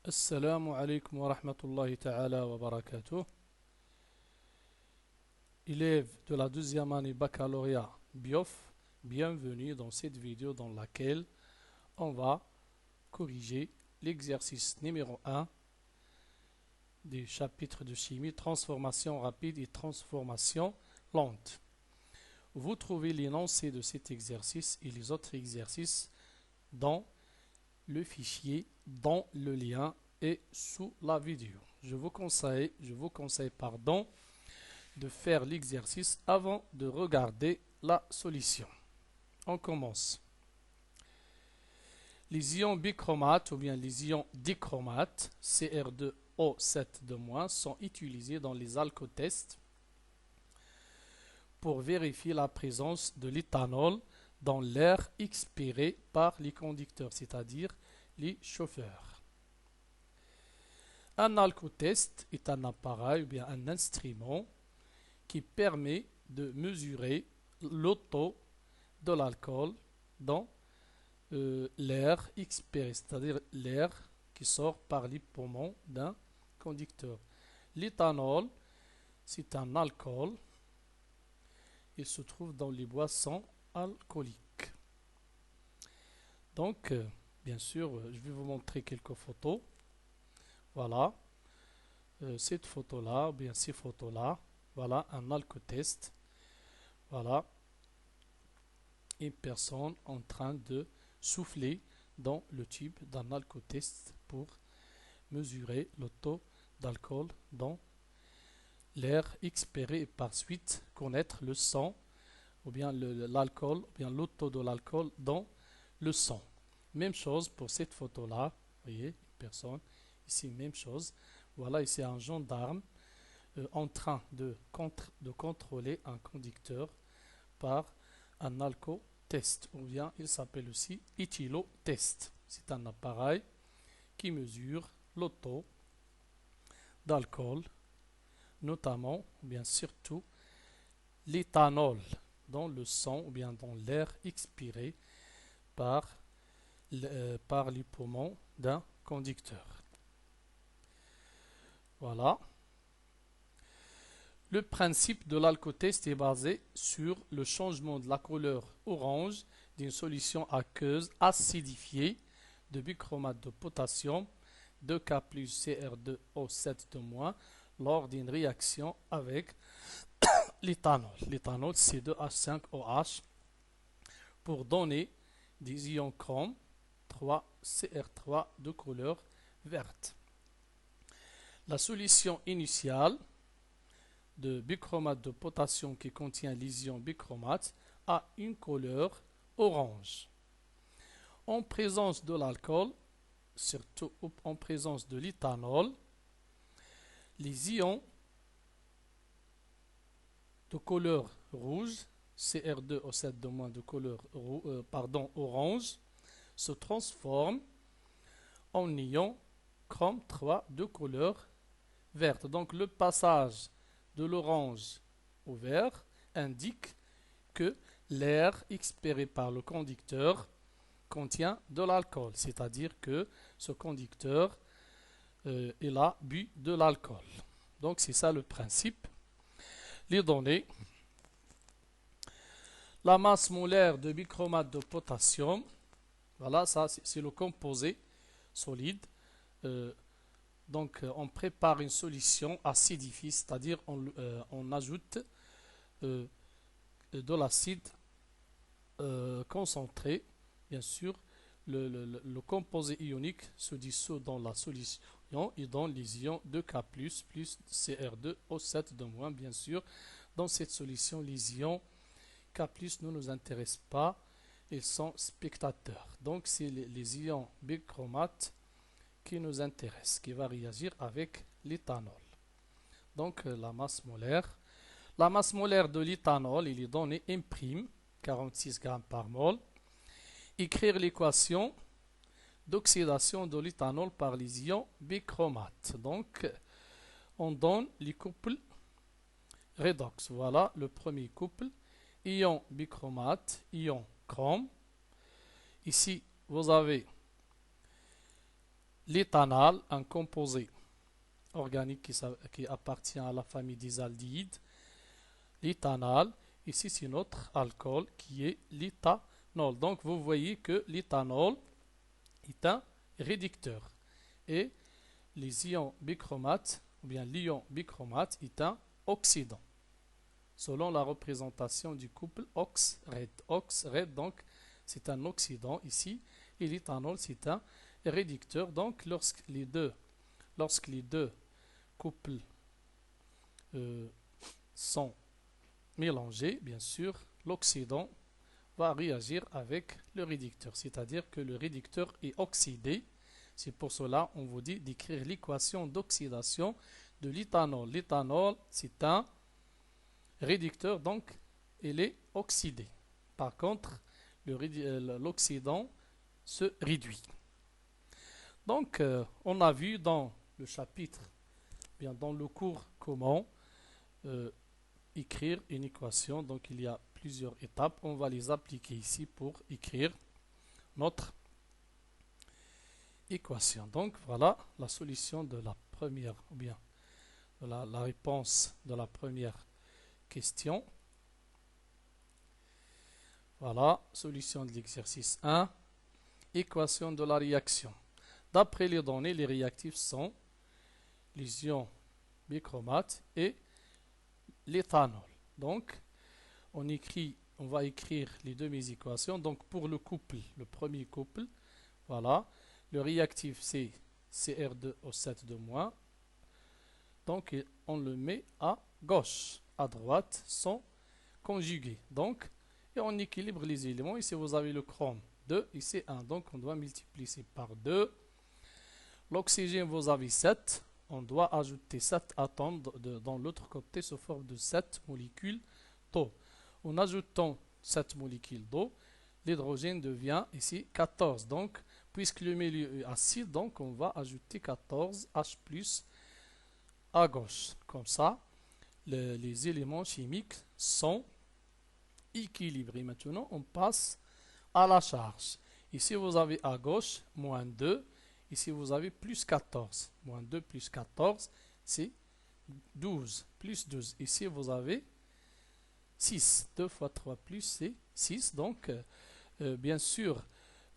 Assalamu alaikum wa rahmatullahi ta'ala wa barakatuh. Élèves de la deuxième année baccalauréat BIOF, bienvenue dans cette vidéo dans laquelle on va corriger l'exercice numéro 1 du chapitre de chimie, transformation rapide et transformation lente. Vous trouvez l'énoncé de cet exercice et les autres exercices dans le fichier, dans le lien et sous la vidéo. Je vous conseille de faire l'exercice avant de regarder la solution. On commence. Les ions bichromates ou bien les ions dichromates Cr2O7- sont utilisés dans les alcotests pour vérifier la présence de l'éthanol dans l'air expiré par les conducteurs, c'est-à-dire les chauffeurs. Un alcotest est un appareil ou bien un instrument qui permet de mesurer le taux de l'alcool dans l'air expiré, c'est-à-dire l'air qui sort par les poumons d'un conducteur. L'éthanol, c'est un alcool. Il se trouve dans les boissons alcooliques. Donc, bien sûr, je vais vous montrer quelques photos. Voilà, cette photo-là, ou bien ces photos-là. Voilà un alcotest. Voilà une personne en train de souffler dans le tube d'un alcotest pour mesurer le taux d'alcool dans l'air expiré et par suite connaître le sang ou bien l'alcool ou bien le taux de l'alcool dans le sang. Même chose pour cette photo-là. Vous voyez, une personne ici, même chose. Voilà, ici un gendarme en train de contrôler un conducteur par un alcotest, ou bien il s'appelle aussi éthylotest. C'est un appareil qui mesure le taux d'alcool, notamment, ou bien surtout, l'éthanol dans le sang ou bien dans l'air expiré par les poumons d'un conducteur. Voilà. Le principe de l'alcotest est basé sur le changement de la couleur orange d'une solution aqueuse acidifiée de bichromate de potassium 2K plus Cr2O7- lors d'une réaction avec l'éthanol. L'éthanol C2H5OH pour donner des ions chrome 3Cr3 de couleur verte. La solution initiale de bichromate de potassium qui contient les ions bichromate a une couleur orange. En présence de l'alcool, surtout en présence de l'éthanol, les ions de couleur rouge, Cr2O7- de couleur orange, se transforment en ions chrome 3 de couleur verte. Donc le passage de l'orange au vert indique que l'air expiré par le conducteur contient de l'alcool, c'est-à-dire que ce conducteur il a bu de l'alcool. Donc c'est ça le principe. Les données. La masse molaire de bichromate de potassium, voilà, ça c'est le composé solide. Donc on prépare une solution acidifiée, c'est-à-dire on ajoute de l'acide concentré. Bien sûr, le composé ionique se dissout dans la solution et dans les ions 2K+, plus Cr2O7- bien sûr. Dans cette solution, les ions K+, ne nous intéressent pas, ils sont spectateurs. Donc c'est les ions bichromates qui nous intéressent, qui va réagir avec l'éthanol. Donc la masse molaire. La masse molaire de l'éthanol, il est donné M', 46 grammes par mol. Écrire l'équation d'oxydation de l'éthanol par les ions bichromates. Donc on donne les couples redox. Voilà le premier couple. Ion bichromate, ion chrome. Ici, vous avez l'éthanol, un composé organique qui appartient à la famille des aldéhydes. L'éthanol, ici c'est notre alcool qui est l'éthanol. Donc vous voyez que l'éthanol est un réducteur et les ions bichromates, ou bien l'ion bichromate est un oxydant. Selon la représentation du couple OX-RED. OX-RED, donc, c'est un oxydant ici, et l'éthanol, c'est un réducteur. Donc, lorsque les deux couples sont mélangés, bien sûr, l'oxydant va réagir avec le réducteur, c'est-à-dire que le réducteur est oxydé. C'est pour cela on vous dit d'écrire l'équation d'oxydation de l'éthanol. L'éthanol, c'est un réducteur, donc il est oxydé. Par contre, l'oxydant se réduit. Donc, on a vu dans le chapitre, bien dans le cours, comment écrire une équation. Donc, il y a plusieurs étapes. On va les appliquer ici pour écrire notre équation. Donc, voilà la solution de la première, ou bien la réponse de la première question. Voilà, solution de l'exercice 1. Équation de la réaction. D'après les données, les réactifs sont les ions bichromates et l'éthanol. Donc, on va écrire les deux mes équations. Donc, pour le couple, le premier couple, voilà, le réactif c'est Cr2O7 de moins. Donc, on le met à gauche. À droite sont conjugués. Donc, et on équilibre les éléments. Ici, vous avez le chrome 2, ici 1. Donc, on doit multiplier par 2. L'oxygène, vous avez 7. On doit ajouter 7 atomes dans l'autre côté sous forme de 7 molécules d'eau. En ajoutant 7 molécules d'eau, l'hydrogène devient ici 14. Donc, puisque le milieu est acide, donc on va ajouter 14 H+, à gauche. Comme ça, les éléments chimiques sont équilibrés. Maintenant, on passe à la charge. Ici, vous avez à gauche moins 2. Ici, vous avez plus 14. Moins 2 plus 14, c'est 12. Plus 12. Ici, vous avez 6. 2 fois 3 plus, c'est 6. Donc, bien sûr,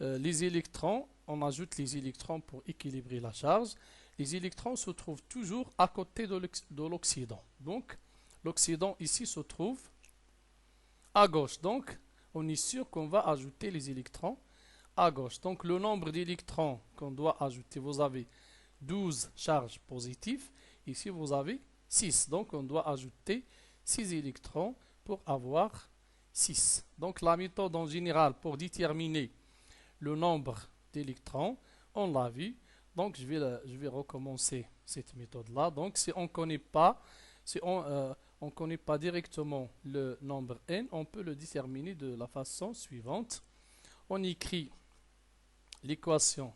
les électrons, on ajoute les électrons pour équilibrer la charge. Les électrons se trouvent toujours à côté de l'oxydant. Donc, l'oxydant ici se trouve à gauche. Donc, on est sûr qu'on va ajouter les électrons à gauche. Donc, le nombre d'électrons qu'on doit ajouter, vous avez 12 charges positives. Ici, vous avez 6. Donc, on doit ajouter 6 électrons pour avoir 6. Donc, la méthode en général pour déterminer le nombre d'électrons, on l'a vu. Donc, je vais recommencer cette méthode-là. Donc, si on connaît pas directement le nombre n, on peut le déterminer de la façon suivante. On écrit l'équation,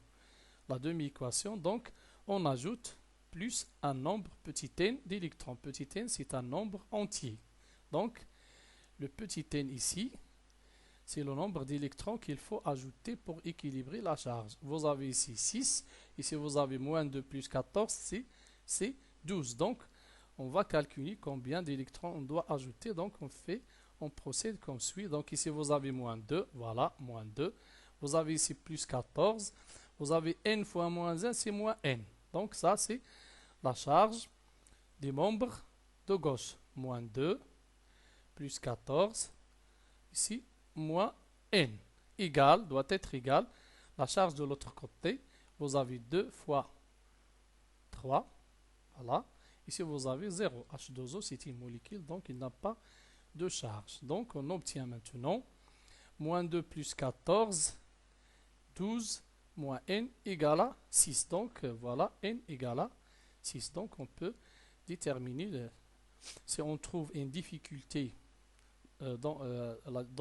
la demi-équation. Donc, on ajoute plus un nombre petit n d'électrons. Petit n, c'est un nombre entier. Donc, le petit n ici, c'est le nombre d'électrons qu'il faut ajouter pour équilibrer la charge. Vous avez ici 6. Ici, vous avez moins 2 plus 14, c'est 12. Donc, on va calculer combien d'électrons on doit ajouter. Donc, on procède comme suit. Donc, ici, vous avez moins 2. Voilà, moins 2. Vous avez ici plus 14. Vous avez n fois moins 1, c'est moins n. Donc, ça, c'est la charge des membres de gauche. Moins 2 plus 14. Ici, moins n doit être égal la charge de l'autre côté. Vous avez 2 fois 3. Voilà. Ici, vous avez 0. H2O, c'est une molécule, donc il n'a pas de charge. Donc, on obtient maintenant moins 2 plus 14, 12, moins n égale à 6. Donc, voilà, n égale à 6. Donc, on peut déterminer, si on trouve une difficulté dans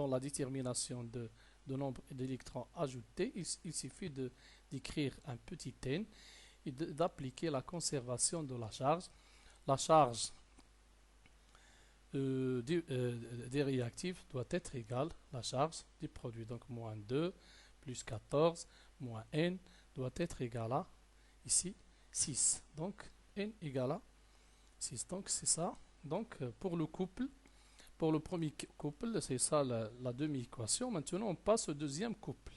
la détermination de nombre d'électrons ajoutés, il suffit d'écrire un petit n et d'appliquer la conservation de la charge. La charge des réactifs doit être égale à la charge des produits. Donc, moins 2 plus 14 moins n doit être égal à ici 6. Donc n égale à 6. Donc c'est ça. Donc pour le couple, pour le premier couple, c'est ça la demi-équation. Maintenant on passe au deuxième couple.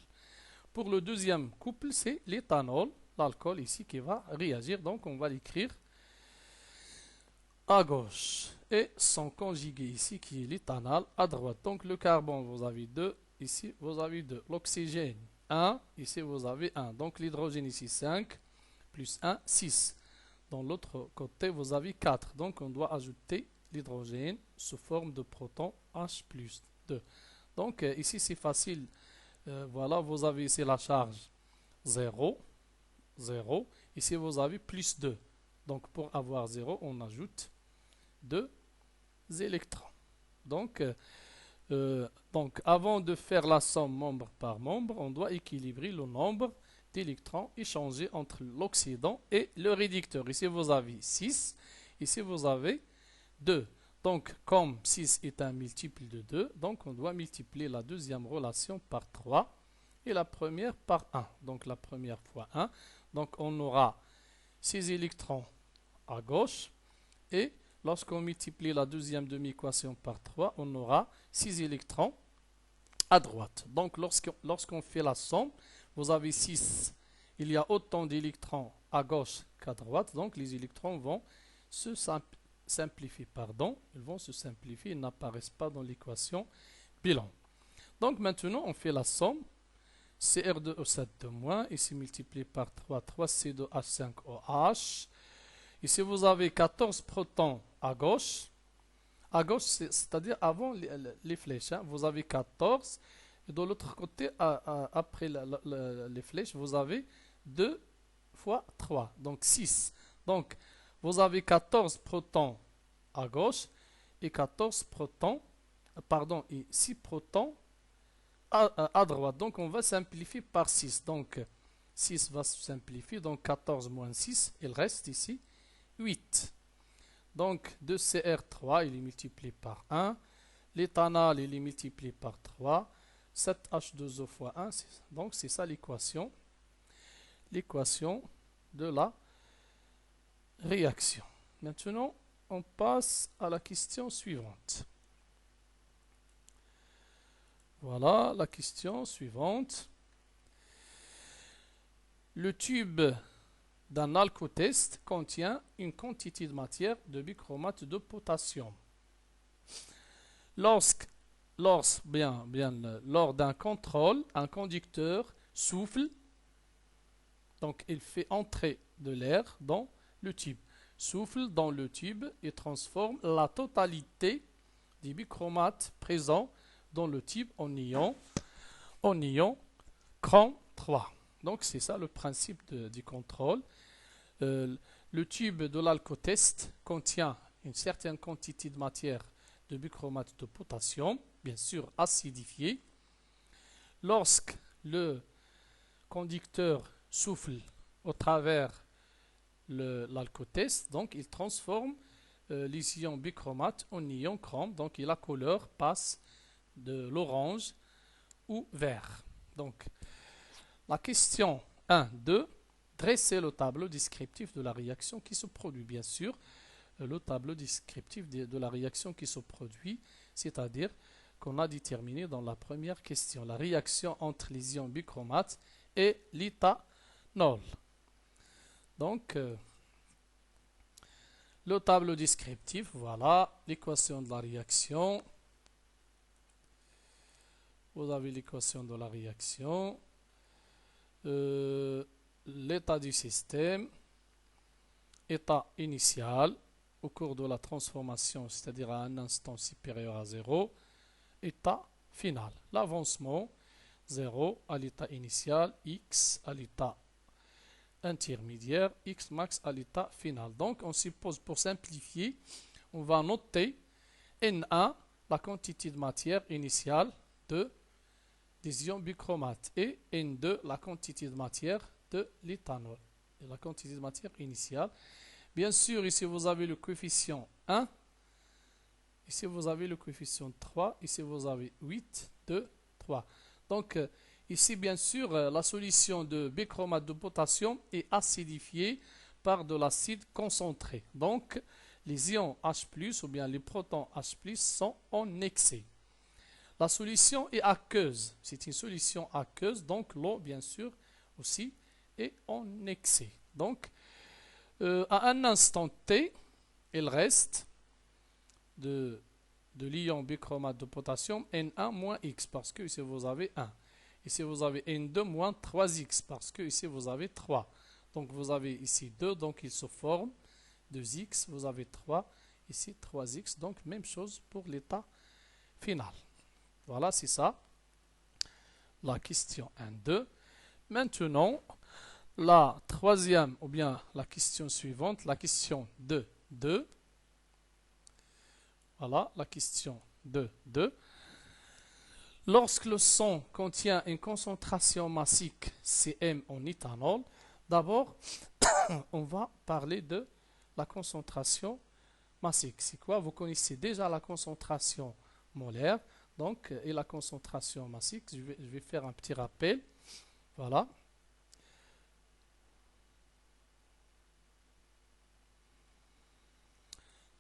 Pour le deuxième couple, c'est l'éthanol, l'alcool ici qui va réagir. Donc on va l'écrire à gauche. Et son conjugué ici qui est l'éthanol à droite. Donc le carbone, vous avez 2. Ici, vous avez 2. L'oxygène, 1. Ici, vous avez 1. Donc l'hydrogène ici, 5. Plus 1, 6. Dans l'autre côté, vous avez 4. Donc on doit ajouter l'hydrogène sous forme de proton H plus 2. Donc ici, c'est facile. Voilà, vous avez ici la charge 0. 0. Ici, vous avez plus 2. Donc pour avoir 0, on ajoute 2 électrons. Donc, avant de faire la somme membre par membre, on doit équilibrer le nombre d'électrons échangés entre l'oxydant et le réducteur. Ici, vous avez 6. Ici, vous avez 2. Donc, comme 6 est un multiple de 2, donc on doit multiplier la deuxième relation par 3 et la première par 1. Donc, la première fois 1. Donc, on aura 6 électrons à gauche et lorsqu'on multiplie la deuxième demi-équation par 3, on aura 6 électrons à droite. Donc, lorsqu'on fait la somme, vous avez 6. Il y a autant d'électrons à gauche qu'à droite. Donc, les électrons vont se simplifier. Ils vont se simplifier. Ils n'apparaissent pas dans l'équation bilan. Donc, maintenant, on fait la somme. Cr2O7 de moins. Ici, multiplié par 3, 3C2H5OH. Ici, vous avez 14 protons à gauche. À gauche, c'est-à-dire avant les flèches. Vous avez 14. Et de l'autre côté, après les flèches, vous avez 2 fois 3. Donc 6. Donc, vous avez 14 protons à gauche et 14 protons, et 6 protons à droite. Donc, on va simplifier par 6. Donc, 6 va se simplifier. Donc, 14 moins 6, il reste ici 8. Donc 2Cr3, il est multiplié par 1. L'éthanol, il est multiplié par 3. 7H2O fois 1. Donc c'est ça l'équation. L'équation de la réaction. Maintenant, on passe à la question suivante. Voilà la question suivante. Le tube d'un alcotest contient une quantité de matière de bichromate de potassium. Lors d'un contrôle, un conducteur souffle, donc il fait entrer de l'air dans le tube. Souffle dans le tube et transforme la totalité des bichromates présents dans le tube en ion chrome 3. Donc c'est ça le principe du contrôle. Le tube de l'alcotest contient une certaine quantité de matière de bichromate de potassium, bien sûr acidifié. Lorsque le conducteur souffle au travers l'alcotest, donc il transforme les ions bichromate en ions chrome, donc la couleur passe de l'orange au vert. Donc la question 1, 2. Dresser le tableau descriptif de la réaction qui se produit. Bien sûr, le tableau descriptif de la réaction qui se produit, c'est-à-dire qu'on a déterminé dans la première question la réaction entre les ions bichromate et l'éthanol. Donc, le tableau descriptif, voilà l'équation de la réaction. Vous avez l'équation de la réaction. L'état du système, état initial au cours de la transformation, c'est-à-dire à un instant supérieur à 0, état final. L'avancement, 0 à l'état initial, x à l'état intermédiaire, x max à l'état final. Donc on suppose, pour simplifier, on va noter Na, la quantité de matière initiale des ions bichromate, et N2, la quantité de matière de l'éthanol, la quantité de matière initiale. Bien sûr, ici vous avez le coefficient 1, ici vous avez le coefficient 3, ici vous avez 8, 2, 3. Donc Ici, bien sûr, la solution de bichromate de potassium est acidifiée par de l'acide concentré. Donc, les ions H+, ou bien les protons H+, sont en excès. La solution est aqueuse. C'est une solution aqueuse, donc l'eau, bien sûr, aussi est en excès. Donc, à un instant T, il reste de l'ion bichromate de potassium Na-X, parce que ici vous avez 1. Ici vous avez N2 moins 3X, parce que ici vous avez 3. Donc vous avez ici 2, donc il se forme 2X, vous avez 3, ici 3X, donc même chose pour l'état final. Voilà, c'est ça, la question 1-2. Maintenant, la troisième, ou bien la question suivante, la question 2-2. Voilà, la question 2-2. Lorsque le sang contient une concentration massique Cm en éthanol, d'abord, on va parler de la concentration massique. C'est quoi? Vous connaissez déjà la concentration molaire, donc, et la concentration massique. Je vais faire un petit rappel. Voilà.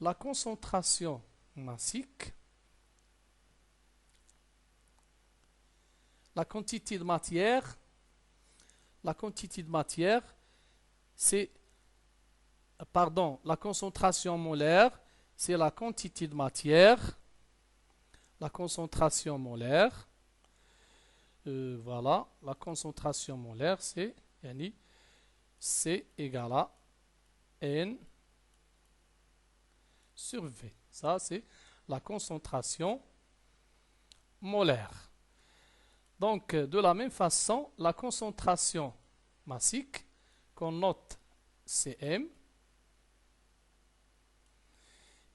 La concentration massique, la quantité de matière, c'est, la concentration molaire, c'est la quantité de matière, la concentration molaire, voilà, la concentration molaire, c'est, C égale à N sur V. Ça, c'est la concentration molaire. Donc, de la même façon, la concentration massique, qu'on note Cm,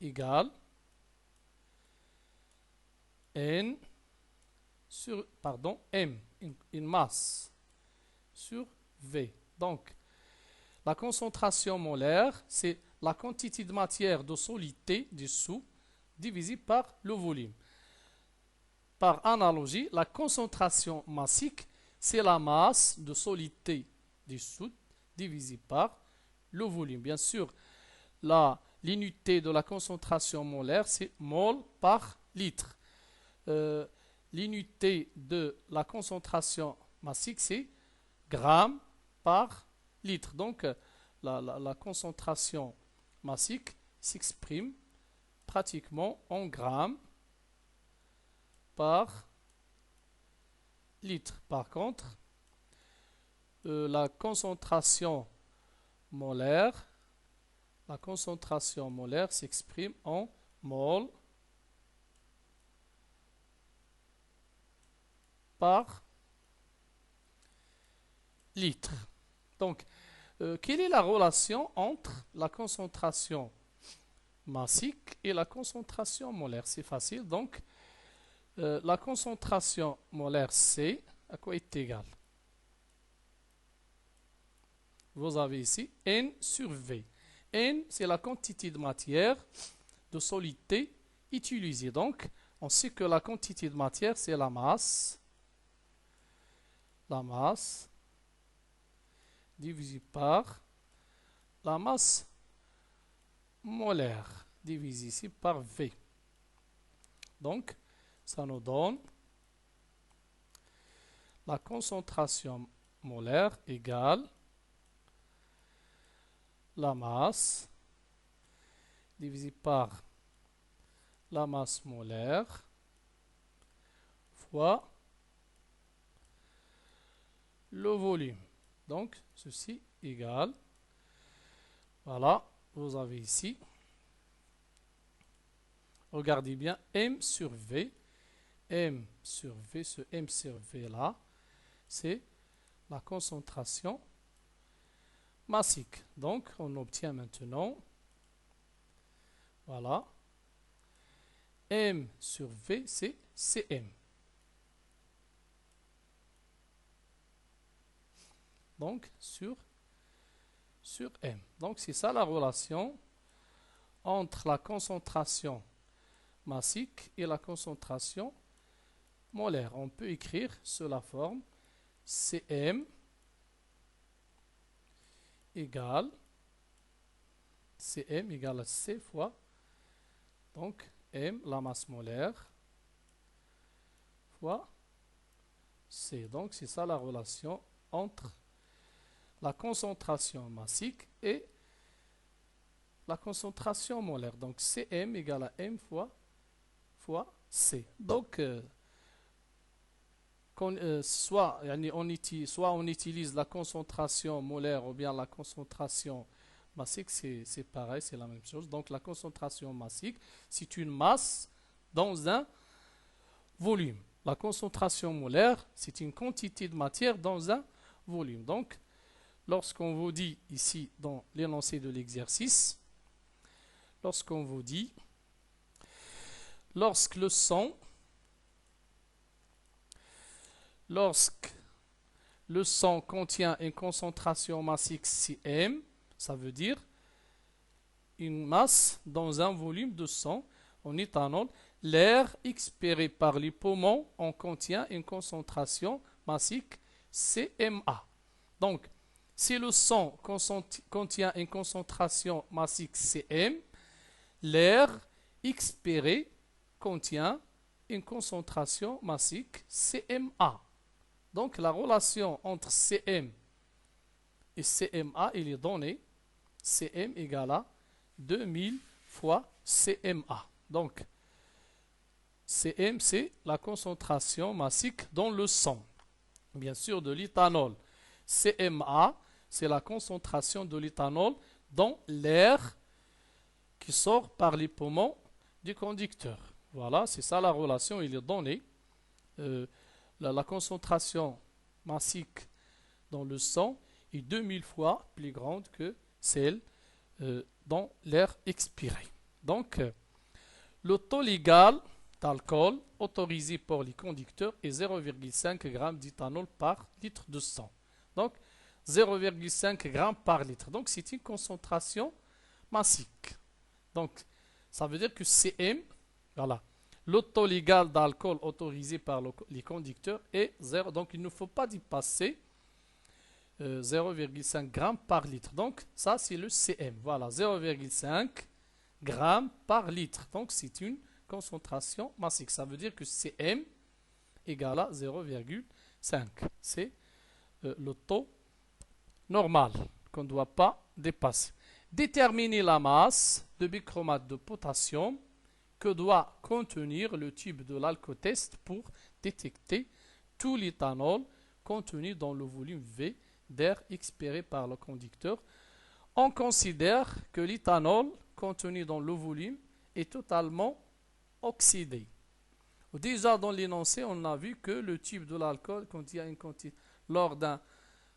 égale N sur, M, une masse, sur V. Donc, la concentration molaire, c'est la quantité de matière de solidité dessous divisée par le volume. Par analogie, la concentration massique, c'est la masse de solidité dessous divisée par le volume. Bien sûr, l'unité de la concentration molaire, c'est mol par litre. L'unité de la concentration massique, c'est gramme par litre. Donc, la concentration massique s'exprime pratiquement en grammes par litre. Par contre, la concentration molaire s'exprime en mol par litre. Donc, quelle est la relation entre la concentration massique et la concentration molaire? C'est facile. Donc, la concentration molaire C, à quoi est égale? Vous avez ici N sur V. N, c'est la quantité de matière de solidité utilisée. Donc, on sait que la quantité de matière, c'est la masse. La masse divisé par la masse molaire divisé ici par V. Donc, ça nous donne la concentration molaire égale la masse divisé par la masse molaire fois le volume. Donc, ceci égale, voilà, vous avez ici, regardez bien, M sur V. M sur V, ce M sur V là, c'est la concentration massique. Donc, on obtient maintenant, voilà, M sur V, c'est Cm. Donc, sur M. Donc, c'est ça la relation entre la concentration massique et la concentration molaire. On peut écrire sous la forme Cm égale Cm égale à C fois donc M, la masse molaire, fois C. Donc c'est ça la relation entre la concentration massique et la concentration molaire. Donc Cm égale à M fois C. Donc soit on utilise la concentration molaire ou bien la concentration massique, c'est pareil, c'est la même chose. Donc la concentration massique, c'est une masse dans un volume. La concentration molaire, c'est une quantité de matière dans un volume. Donc, lorsqu'on vous dit ici dans l'énoncé de l'exercice, lorsqu'on vous dit, lorsque le sang contient une concentration massique Cm, ça veut dire une masse dans un volume de sang en éthanol, l'air expiré par les poumons en contient une concentration massique CMA. Donc, si le sang contient une concentration massique Cm, l'air expiré contient une concentration massique CMA. Donc, la relation entre Cm et CMA, il est donné. Cm égale à 2000 fois CMA. Donc, Cm, c'est la concentration massique dans le sang. Bien sûr, de l'éthanol. CMA, c'est la concentration de l'éthanol dans l'air qui sort par les poumons du conducteur. Voilà, c'est ça la relation, il est donné. La concentration massique dans le sang est 2000 fois plus grande que celle dans l'air expiré. Donc, le taux légal d'alcool autorisé pour les conducteurs est 0,5 g d'éthanol par litre de sang. Donc, 0,5 g par litre. Donc, c'est une concentration massique. Donc, ça veut dire que Cm, voilà, le taux légal d'alcool autorisé par les conducteurs est 0. Donc, il ne faut pas dépasser 0,5 g par litre. Donc, ça, c'est le Cm. Voilà, 0,5 g par litre. Donc, c'est une concentration massique. Ça veut dire que Cm égale à 0,5. C'est le taux normal qu'on ne doit pas dépasser. Déterminer la masse de bichromate de potassium que doit contenir le tube de l'alcotest pour détecter tout l'éthanol contenu dans le volume V d'air expiré par le conducteur. On considère que l'éthanol contenu dans le volume est totalement oxydé. Déjà dans l'énoncé, on a vu que le tube de l'alcool contient une quantité lors d'un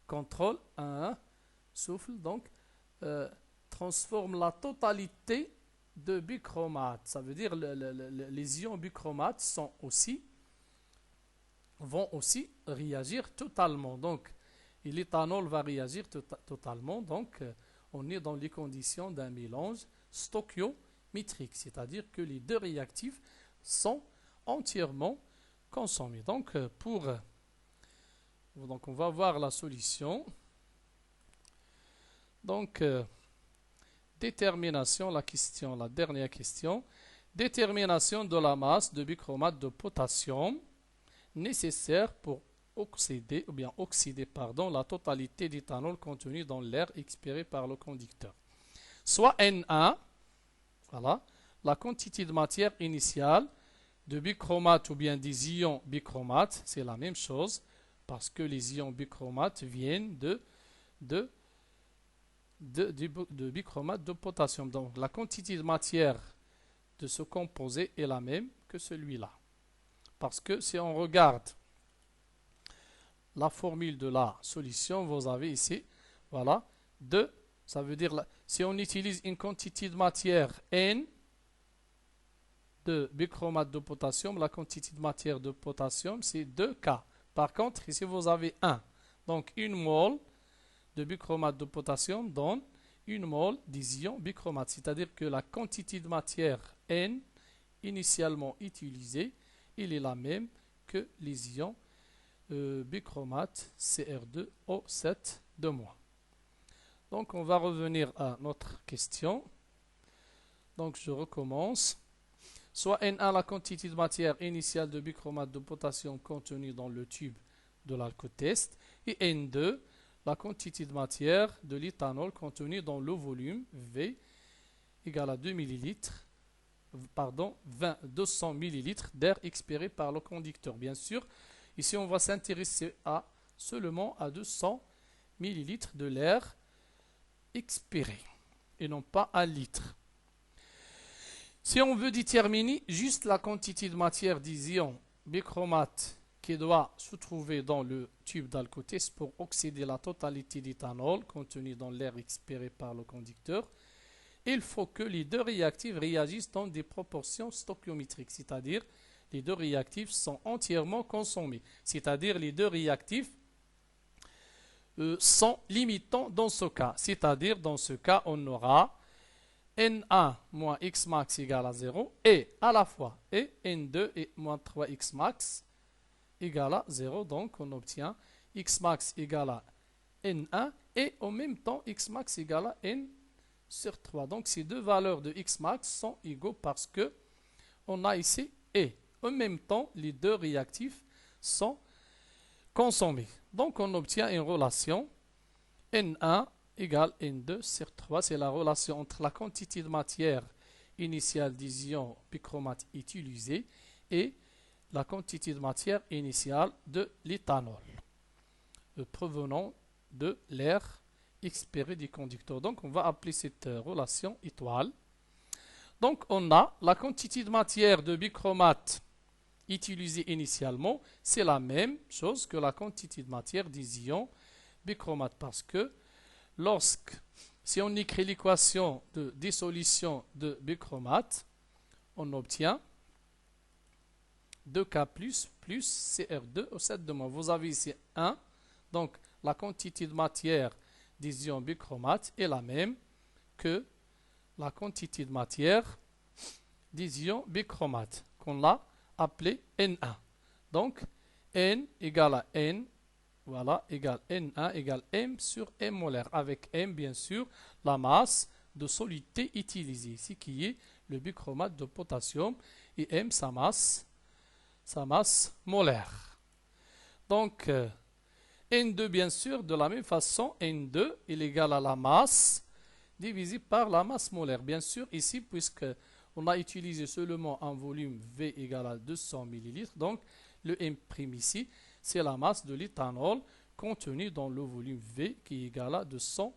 contrôle un souffle, donc transforme la totalité de bichromate. Ça veut dire les ions bichromate vont aussi réagir totalement. Donc, l'éthanol va réagir totalement. Donc, on est dans les conditions d'un mélange stoichiométrique, c'est-à-dire que les deux réactifs sont entièrement consommés. Donc, on va voir la solution. Donc, détermination, la dernière question. Détermination de la masse de bichromate de potassium nécessaire pour oxyder la totalité d'éthanol contenu dans l'air expiré par le conducteur. Soit N1, voilà, la quantité de matière initiale de bichromate ou bien des ions bichromate, c'est la même chose parce que les ions bichromate viennent de bichromate de potassium. Donc la quantité de matière de ce composé est la même que celui-là. Parce que si on regarde la formule de la solution, vous avez ici, voilà, ça veut dire, si on utilise une quantité de matière N de bichromate de potassium, la quantité de matière de potassium, c'est 2K. Par contre, ici, vous avez 1. Donc, une mole de bichromate de potassium donne une mole des ions bichromate. C'est-à-dire que la quantité de matière N initialement utilisée, il est la même que les ions bichromate CR2O7 de moins. Donc on va revenir à notre question. Donc je recommence. Soit N1 la quantité de matière initiale de bichromate de potassium contenue dans le tube de l'alcotest, et N2 la quantité de matière de l'éthanol contenue dans le volume V égale à 2 ml, pardon, 200 ml d'air expiré par le conducteur. Bien sûr, ici on va s'intéresser seulement à 200 ml de l'air expiré et non pas à litre. Si on veut déterminer juste la quantité de matière d'ion bichromate qui doit se trouver dans le tube d'alcotest pour oxyder la totalité d'éthanol contenu dans l'air expiré par le conducteur, il faut que les deux réactifs réagissent dans des proportions stoichiométriques, c'est-à-dire les deux réactifs sont entièrement consommés, c'est-à-dire les deux réactifs sont limitants dans ce cas, c'est-à-dire dans ce cas on aura N1 moins X max égale à 0 et à la fois et N2 et moins 3X max égale à 0. Donc on obtient X max égale à N1 et en même temps X max égale à N sur 3. Donc ces deux valeurs de X max sont égaux parce que on a ici et en même temps les deux réactifs sont consommés. Donc on obtient une relation N1 égale N2 sur 3. C'est la relation entre la quantité de matière initiale d'ion bichromate utilisée et la quantité de matière initiale de l'éthanol provenant de l'air expiré du conducteur. Donc on va appeler cette relation étoile. Donc on a la quantité de matière de bichromate utilisée initialement, c'est la même chose que la quantité de matière d'ion bichromate parce que si on écrit l'équation de dissolution de bichromate, on obtient 2K plus CR2O7 de moins. Vous avez ici 1, donc la quantité de matière d'ion bichromate est la même que la quantité de matière d'ion bichromate, qu'on a appelé N1. Donc, N égale à N, voilà, égale N1 égale M sur M molaire, avec M bien sûr la masse de solidité utilisée ici qui est le bichromate de potassium et M sa masse molaire. Donc N2 bien sûr de la même façon N2 il est égal à la masse divisé par la masse molaire. Bien sûr ici puisque on a utilisé seulement un volume V égal à 200 ml, donc le M' ici c'est la masse de l'éthanol contenu dans le volume V qui est égal à 200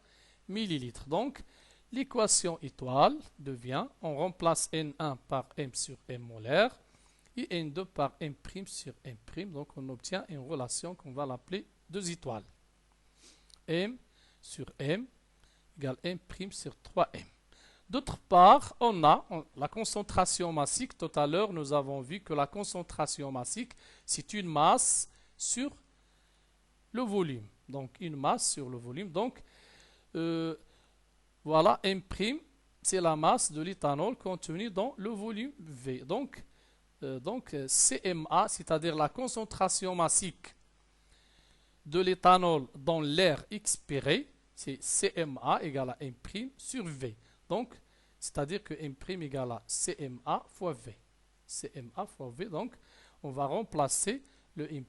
ml. Donc, l'équation étoile devient, on remplace N1 par M sur M molaire et N2 par M' sur M'. Donc, on obtient une relation qu'on va l'appeler 2 étoiles. M sur M égale M' sur 3M. D'autre part, on a la concentration massique. Tout à l'heure, nous avons vu que la concentration massique, c'est une masse sur le volume. Donc, une masse sur le volume. Donc, voilà, M', c'est la masse de l'éthanol contenu dans le volume V. Donc CMA, c'est-à-dire la concentration massique de l'éthanol dans l'air expiré, c'est CMA égale à M' sur V. Donc, c'est-à-dire que M' égale à CMA fois V. CMA fois V, donc, on va remplacer le M'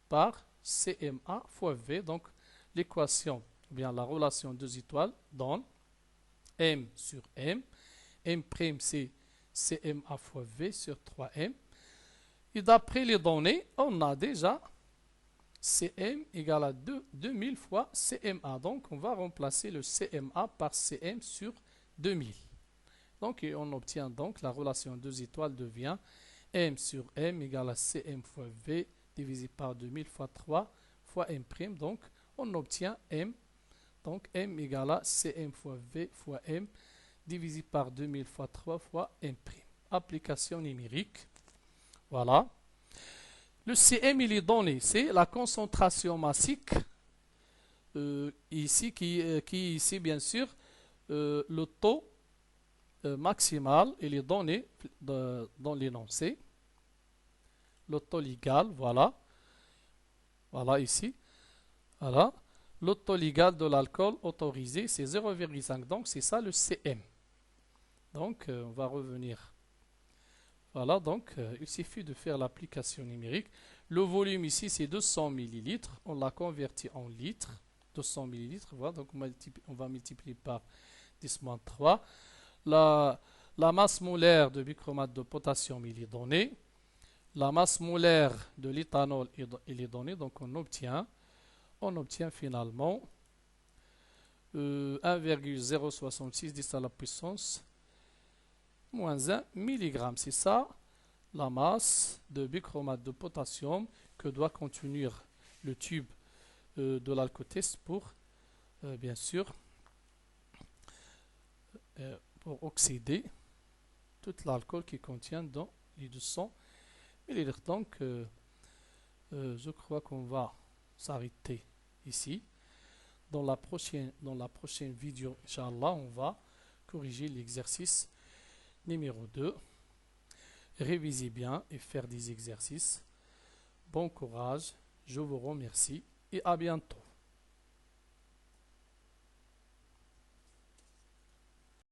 par CMA fois V. Donc, l'équation, ou bien la relation 2 étoiles donne M sur M. M' c'est CMA fois V sur 3M. Et d'après les données, on a déjà Cm égale à 2000 fois CMA. Donc, on va remplacer le CMA par Cm sur 2000. Donc, et on obtient donc la relation 2 étoiles devient M sur M égale à Cm fois V divisé par 2000 fois 3 fois M'. Donc, on obtient M. Donc, M égale à Cm fois V fois M divisé par 2000 fois 3 fois M'. Application numérique. Voilà. Le Cm, il est donné. C'est la concentration massique. Ici, qui est ici, bien sûr, le taux maximal, il est donné dans l'énoncé. Le taux légal, voilà. Voilà ici. Voilà. Le taux légal de l'alcool autorisé, c'est 0,5. Donc, c'est ça le cm. Donc, on va revenir. Voilà, donc, il suffit de faire l'application numérique. Le volume ici, c'est 200 millilitres. On l'a converti en litres. 200 millilitres, voilà. Donc, on va multiplier par 10-3. La masse molaire de bichromate de potassium, il est donné. La masse molaire de l'éthanol, il est donné. Donc, on obtient finalement 1,066 10 à la puissance moins 1 mg. C'est ça la masse de bichromate de potassium que doit contenir le tube de l'alcotest pour, bien sûr, pour oxyder tout l'alcool qui contient dans les 200 millilitres. Donc, je crois qu'on va s'arrêter ici. Dans la prochaine vidéo, Inch'Allah, on va corriger l'exercice numéro 2. Révisez bien et faire des exercices. Bon courage, je vous remercie et à bientôt.